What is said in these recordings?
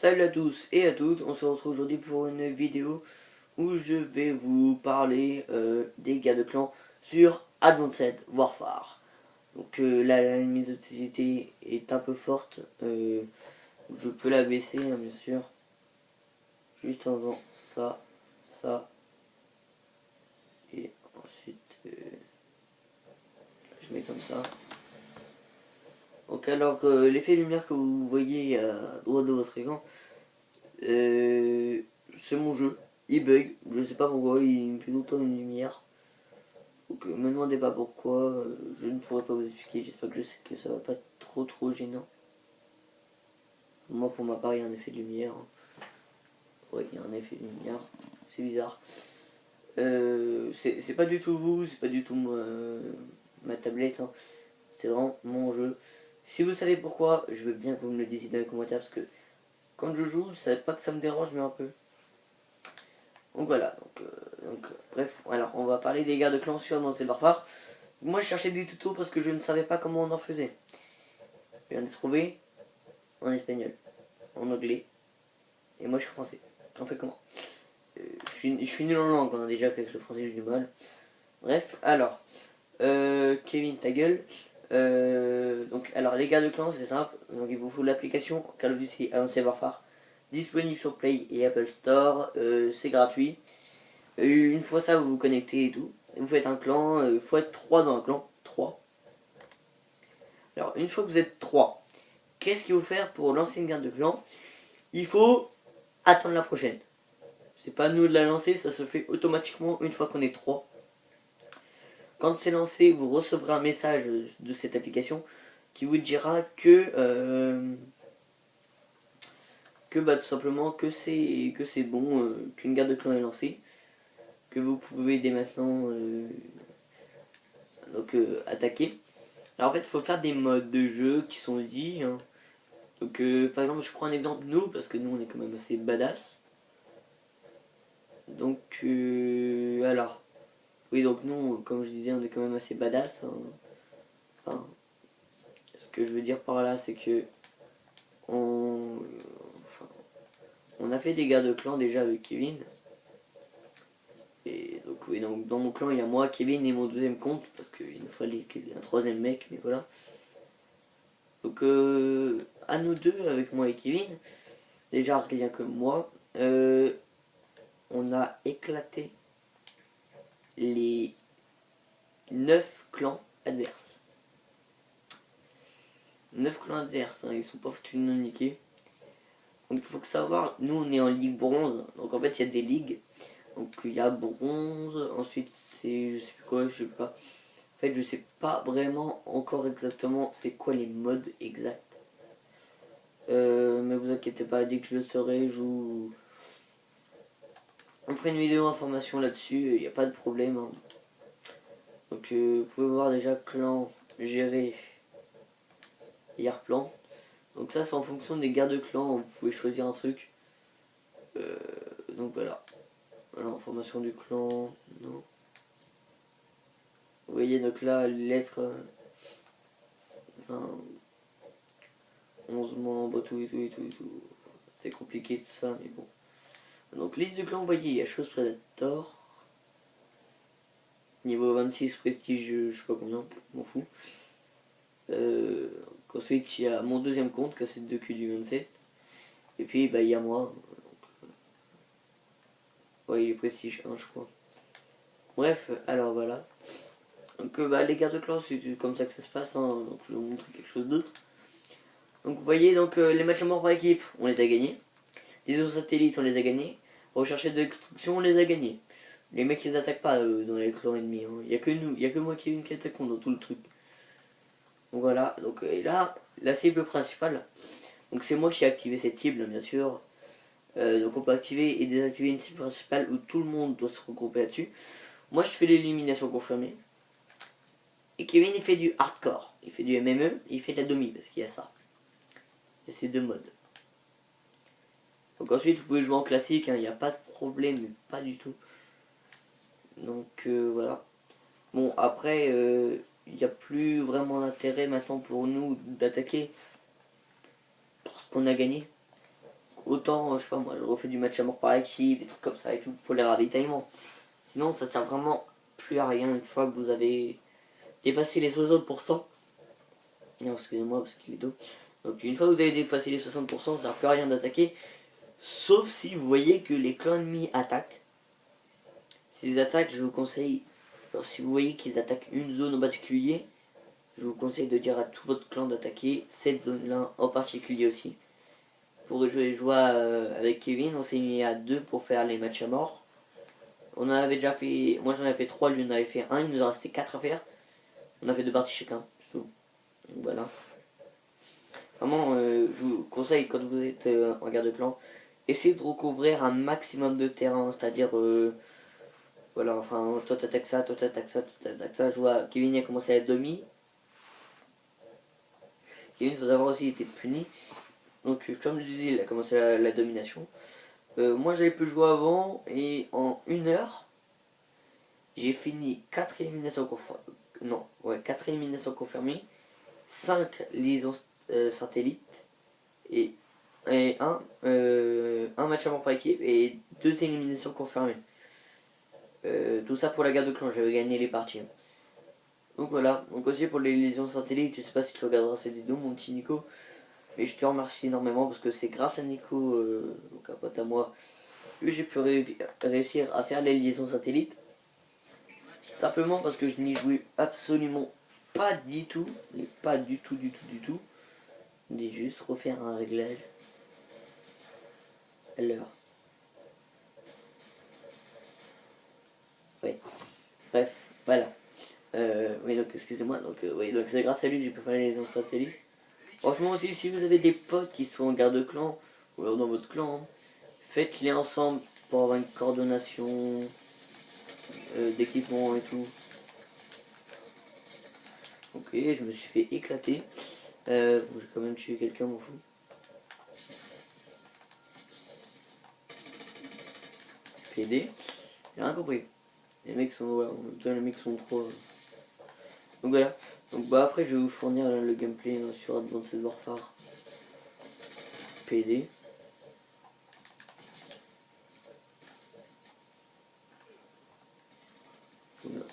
Salut à tous et à toutes, on se retrouve aujourd'hui pour une vidéo où je vais vous parler des guerres de clans sur Advanced Warfare. Donc là la mise d'utilité est un peu forte, je peux la baisser hein, bien sûr, juste en faisant ça, ça, et ensuite je mets comme ça. Donc alors l'effet lumière que vous voyez à droite de votre écran, c'est mon jeu, il bug, je sais pas pourquoi, il me fait tout le temps une lumière. Donc me demandez pas pourquoi, je ne pourrais pas vous expliquer, j'espère que je sais que ça va pas être trop gênant. Moi pour ma part il y a un effet de lumière. Ouais, il y a un effet de lumière, c'est bizarre. C'est pas du tout vous, c'est pas du tout ma tablette, hein. C'est vraiment mon jeu. Si vous savez pourquoi, je veux bien que vous me le disiez dans les commentaires parce que quand je joue, c'est pas que ça me dérange mais un peu. Donc voilà, bref, alors on va parler des guerres de clans sur Advanced Warfare. Moi je cherchais des tutos parce que je ne savais pas comment on en faisait. J'en ai trouvé en espagnol, en anglais, et moi je suis français. On fait comment? Je suis nul en langue, hein, déjà qu'avec le français j'ai du mal. Bref, alors, Kevin ta gueule. Donc alors les guerres de clans c'est simple, donc il vous faut l'application Call of Duty Advanced Warfare disponible sur Play et Apple Store, c'est gratuit. Une fois ça vous vous connectez et tout, vous faites un clan, il faut être 3 dans un clan, 3. Alors une fois que vous êtes 3, qu'est-ce qu'il faut faire pour lancer une guerre de clan? Il faut attendre la prochaine. C'est pas nous de la lancer, ça se fait automatiquement une fois qu'on est 3. Quand c'est lancé, vous recevrez un message de cette application qui vous dira que bah, tout simplement que c'est bon, qu'une guerre de clan est lancée, que vous pouvez dès maintenant attaquer. Alors en fait il faut faire des modes de jeu qui sont dits, hein. Donc par exemple je prends un exemple de nous parce que nous on est quand même assez badass. Donc alors oui, donc nous comme je disais on est quand même assez badass, hein. Enfin, ce que je veux dire par là c'est que on a fait des guerres de clan déjà avec Kevin. Et donc oui, donc dans mon clan il y a moi, Kevin et mon deuxième compte parce qu'il nous fallait un troisième mec, mais voilà. Donc à nous deux avec moi et Kevin, déjà rien que moi, on a éclaté les 9 clans adverses. 9 clans adverses, hein, ils sont pas foutus de nous niquer. Donc il faut que savoir, nous on est en ligue bronze, donc en fait il y a des ligues. Donc il y a bronze, ensuite c'est, je sais plus quoi, je sais pas. En fait je sais pas vraiment encore exactement c'est quoi les modes exacts. Mais vous inquiétez pas, dès que je le saurai, on ferait une vidéo information là-dessus, il n'y a pas de problème, hein. Donc vous pouvez voir déjà clan, gérer, hier plan. Donc ça c'est en fonction des guerres de clan, vous pouvez choisir un truc. Donc voilà. Voilà, information du clan, non. Vous voyez donc là, lettres, enfin, 11 membres, tout. C'est compliqué tout ça, mais bon. Donc liste de clans, vous voyez, il y a chose Predator. Niveau 26 prestige, je sais pas combien, m'en fous. Ensuite il y a mon deuxième compte, cassé de cul du 27. Et puis bah il y a moi. Ouais, il est prestige 1 je crois. Bref, alors voilà. Donc bah, les guerres de clans c'est comme ça que ça se passe, hein. Donc je vais vous montrer quelque chose d'autre. Donc vous voyez donc les matchs à mort par équipe, on les a gagnés. Les autres satellites on les a gagnés. Rechercher de l'extraction on les a gagnés. Les mecs ils attaquent pas dans les clans ennemis, hein. Y a que nous, y a que moi qui attaquons dans tout le truc. Donc voilà, donc et là, la cible principale. Donc c'est moi qui ai activé cette cible bien sûr. Donc on peut activer et désactiver une cible principale où tout le monde doit se regrouper là-dessus. Moi je fais l'élimination confirmée. Et Kevin il fait du hardcore, il fait du MME, il fait de la domi parce qu'il y a ça. Et c'est deux modes. Donc ensuite vous pouvez jouer en classique, il n'y a pas de problème, mais pas du tout. Donc voilà. Bon après il n'y a plus vraiment d'intérêt maintenant pour nous d'attaquer parce qu'on a gagné. autant, je sais pas moi, je refais du match à mort par équipe, des trucs comme ça et tout, pour les ravitaillements. Sinon, ça sert vraiment plus à rien une fois que vous avez dépassé les 60%. Non, excusez-moi, parce qu'il est tôt. Donc, une fois que vous avez dépassé les 60%, ça sert plus à rien d'attaquer. Sauf si vous voyez que les clans ennemis attaquent. S'ils attaquent, je vous conseille, alors si vous voyez qu'ils attaquent une zone en particulier, je vous conseille de dire à tout votre clan d'attaquer cette zone-là en particulier aussi. Pour jouer avec Kevin, on s'est mis à 2 pour faire les matchs à mort. On en avait déjà fait, moi j'en avais fait 3, lui en avait fait 1, il nous a resté 4 à faire. On a fait 2 parties chacun, c'est tout. Donc voilà. Vraiment, je vous conseille quand vous êtes en guerre de clan, essayez de recouvrir un maximum de terrain, c'est-à-dire, voilà, enfin, toi t'attaques ça, toi t'attaques ça, toi t'attaques ça. Je vois Kevin a commencé à être demi. Kevin faut avoir aussi été puni. Donc comme je disais, il a commencé la domination. Moi j'avais pu jouer avant et en 1 heure, j'ai fini 4 éliminations confirmées. Non, ouais, 4 éliminations confirmées, 5 liaisons satellites et un match à mort par équipe et 2 éliminations confirmées. Tout ça pour la guerre de clan, j'avais gagné les parties. Donc voilà, donc aussi pour les lésions satellites, je sais pas si tu regarderas cette vidéo mon petit Nico, mais je te remercie énormément parce que c'est grâce à Nico, donc un pote à moi, que j'ai pu réussir à faire les liaisons satellites. Simplement parce que je n'y jouais absolument pas du tout, mais pas du tout, du tout, du tout. Je vais juste refaire un réglage. Alors. Oui. Bref, voilà. Oui, donc excusez-moi. Donc, oui, donc c'est grâce à lui que j'ai pu faire les liaisons satellites. Franchement aussi, si vous avez des potes qui sont en garde de clan, ou alors dans votre clan, hein, faites-les ensemble pour avoir une coordination d'équipement et tout. Ok, je me suis fait éclater. Bon, j'ai quand même tué quelqu'un, m'en fout. PD. J'ai rien compris. Les mecs sont, ouais, en même temps, les mecs sont trop. Donc voilà. Donc bah après je vais vous fournir le gameplay sur Advanced Warfare. PD. Voilà.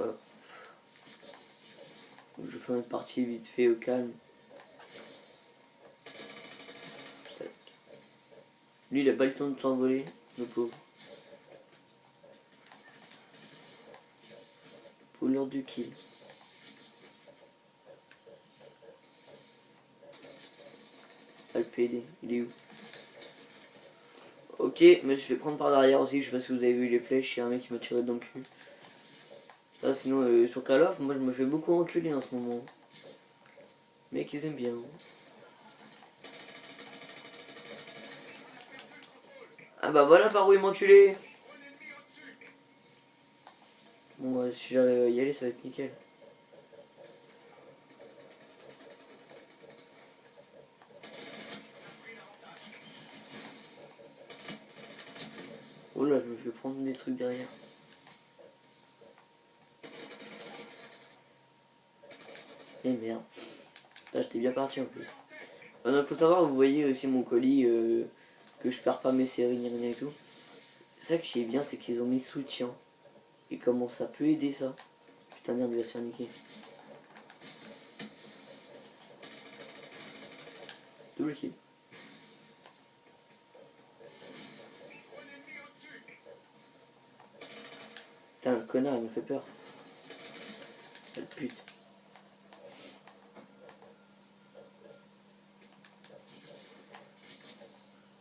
Hop. Donc, je fais une partie vite fait au calme. Lui il a pas le temps de s'envoler, le pauvre. Pour l'heure du kill. Ah le PD, il est où? Ok, mais je vais prendre par derrière aussi, je sais pas si vous avez vu les flèches, il y a un mec qui m'a tiré dans le cul. Ah, sinon sur Call of, moi je me fais beaucoup enculer en ce moment. Mais qu'ils aiment bien. Ah bah voilà par où ils m'ont enculé. Bon bah, si j'arrive à y aller ça va être nickel. Oh là je me fais prendre des trucs derrière. Et merde. Là j'étais bien parti en plus. Donc faut savoir, vous voyez aussi mon colis, que je perds pas mes séries ni rien et tout. Ça que j'ai bien, c'est qu'ils ont mis soutien. Et comment ça peut aider ça? Putain merde, il va se faire niquer. Double kill. Putain le connard il me fait peur. Sale pute.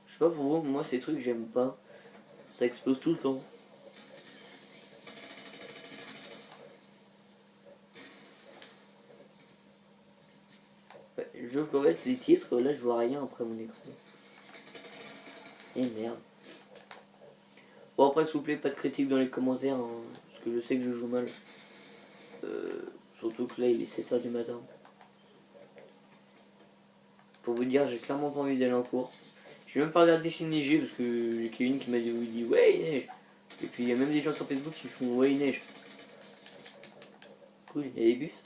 Je sais pas pour vous, moi ces trucs j'aime pas. Ça explose tout le temps. Ouais, je qu'en fait les titres, là je vois rien après mon écran. Et merde. Bon après s'il vous plaît, pas de critique dans les commentaires, hein, parce que je sais que je joue mal. Surtout que là il est 7 h du matin. Pour vous dire, j'ai clairement pas envie d'aller en cours. J'ai même pas regardé s'il neigeait parce que j'ai Kevin qui m'a dit ouais il neige. Et puis il y a même des gens sur Facebook qui font ouais il neige. Cool, il y a des bus.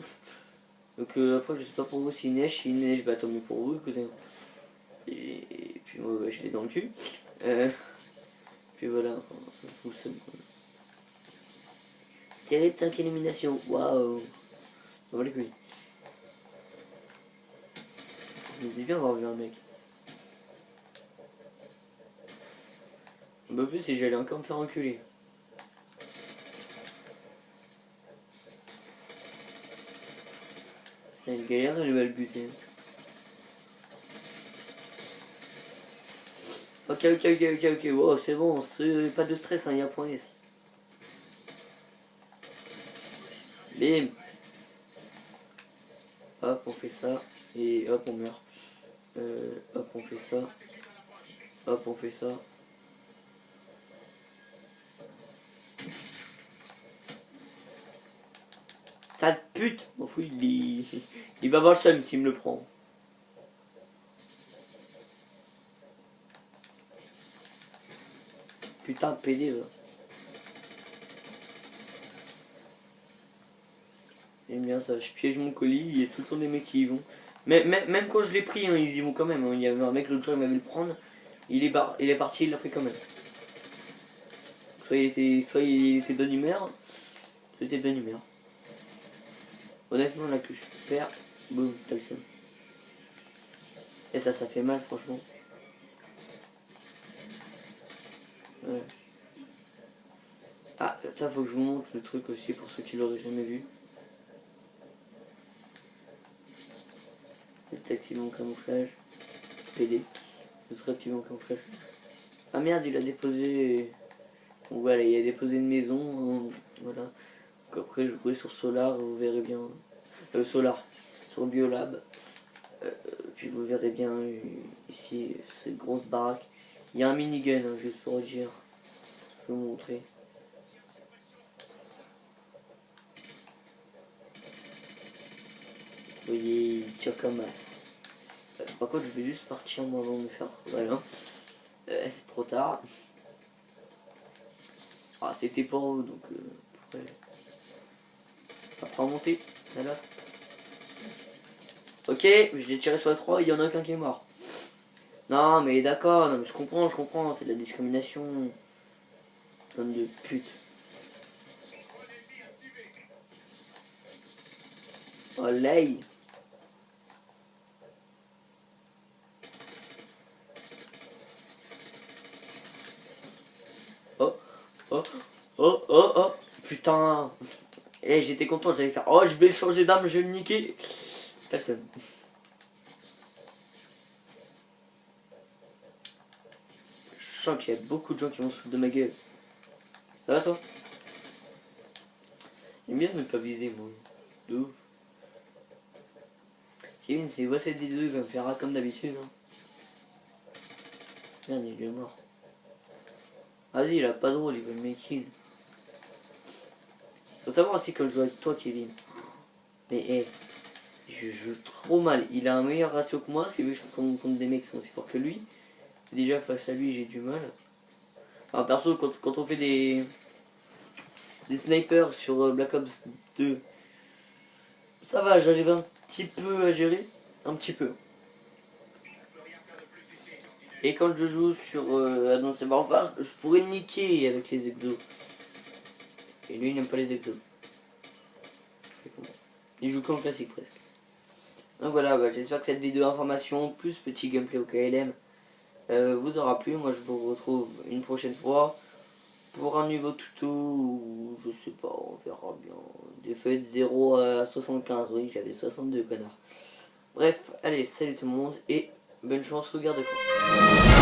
Donc après, je sais pas pour vous s'il neige, bah tant mieux pour vous, écoutez. Et puis moi, bah, je l'ai dans le cul. Puis voilà, enfin, ça me fout le seum, quoi. Tiré de 5 éliminations, waouh. On va les couilles. Je me dis bien avoir vu un mec. Bah plus si j'allais encore me faire enculer. C'est une galère, je vais le buter. Ok, wow, c'est bon, pas de stress, hein, y a point S. Bim. Hop, on fait ça, et hop, on meurt. Hop, on fait ça. Hop, on fait ça. Sale pute. M'en fous, il va avoir le seum s'il me le prend. Putain de PD, va. J'aime bien ça, je piège mon colis, il y a tout le temps des mecs qui y vont. Mais même quand je l'ai pris, hein, ils y vont quand même. Hein. Il y avait un mec l'autre jour, il m'avait le prendre. Il est parti, il l'a pris quand même. Soit il était de bonne humeur, soit il était de bonne humeur. Honnêtement, là que je perds, boum, t'as le seum. Et ça fait mal, franchement. Ouais. Ah, ça faut que je vous montre le truc aussi pour ceux qui l'auraient jamais vu. C'est activé en camouflage. PD. Je serai activé en camouflage. Ah merde, il a déposé. Donc voilà, il a déposé une maison. Voilà. Donc après, je jouerai sur Solar, vous verrez bien. Solar, sur Biolab. Puis vous verrez bien ici, cette grosse baraque. Il y a un minigun, hein, juste pour dire. Je vais vous montrer. Vous voyez, il tire comme as. Par contre, je vais juste partir moi avant de me faire. Voilà. C'est trop tard. Ah, c'était pour vous, donc après remonter, ça là. Ok, je l'ai tiré sur la 3, il y en a qu'un qui est mort. Non mais d'accord, non mais je comprends, c'est de la discrimination. Homme de pute. Oh l'ail. Oh, oh, oh, oh, oh, putain. Et j'étais content, j'allais faire, oh je vais le changer d'arme, je vais le niquer. T'as le seum. Je sens qu'il y a beaucoup de gens qui vont se foutre de ma gueule. Ça va toi? J'aime bien ne pas viser moi. De ouf. Kevin, s'il voit cette vidéo, il va me faire comme d'habitude. Hein. Merde, il est mort. Vas-y, il a pas de rôle, il veut me kill. Faut savoir aussi que je joue avec toi, Kevin. Mais hé, je joue trop mal. Il a un meilleur ratio que moi, ce qui veut que je contre des mecs qui sont aussi forts que lui. Déjà, face à lui, j'ai du mal. Enfin, perso, quand on fait des snipers sur Black Ops 2, ça va, j'arrive un petit peu à gérer. Un petit peu. Et quand je joue sur Advanced Warfare, je pourrais le niquer avec les exos. Et lui, il n'aime pas les exos. Il joue qu'en classique presque. Donc voilà, bah, j'espère que cette vidéo d'information plus petit gameplay au KLM vous aura plu. Moi je vous retrouve une prochaine fois pour un nouveau tuto ou je sais pas, on verra bien. Des feuilles de 0 à 75, oui j'avais 62 connard. Bref, allez, salut tout le monde et bonne chance au garde-corps.